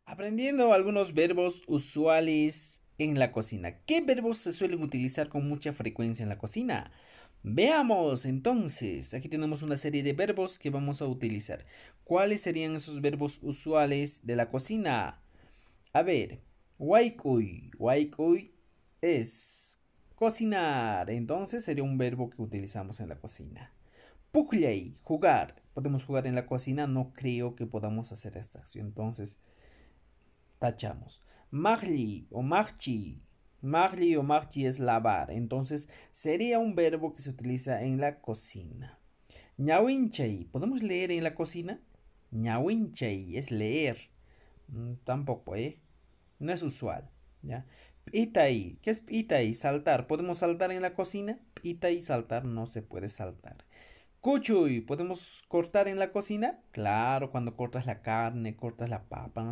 Aprendiendo algunos verbos usuales en la cocina. ¿Qué verbos se suelen utilizar con mucha frecuencia en la cocina? Veamos entonces, aquí tenemos una serie de verbos que vamos a utilizar. ¿Cuáles serían esos verbos usuales de la cocina? A ver, waikuy. Waikuy es cocinar, entonces sería un verbo que utilizamos en la cocina. Pujley, jugar. ¿Podemos jugar en la cocina? No creo que podamos hacer esta acción, entonces tachamos. Magli o marchi. Magli o marchi es lavar. Entonces sería un verbo que se utiliza en la cocina. Ñawinchei. ¿Podemos leer en la cocina? Ñawinchei es leer. Tampoco, ¿eh? No es usual. ¿Ya? Pitai. ¿Qué es pitai? Saltar. ¿Podemos saltar en la cocina? Pitai, saltar, no se puede saltar. Cuchuy. ¿Podemos cortar en la cocina? Claro, cuando cortas la carne, cortas la papa.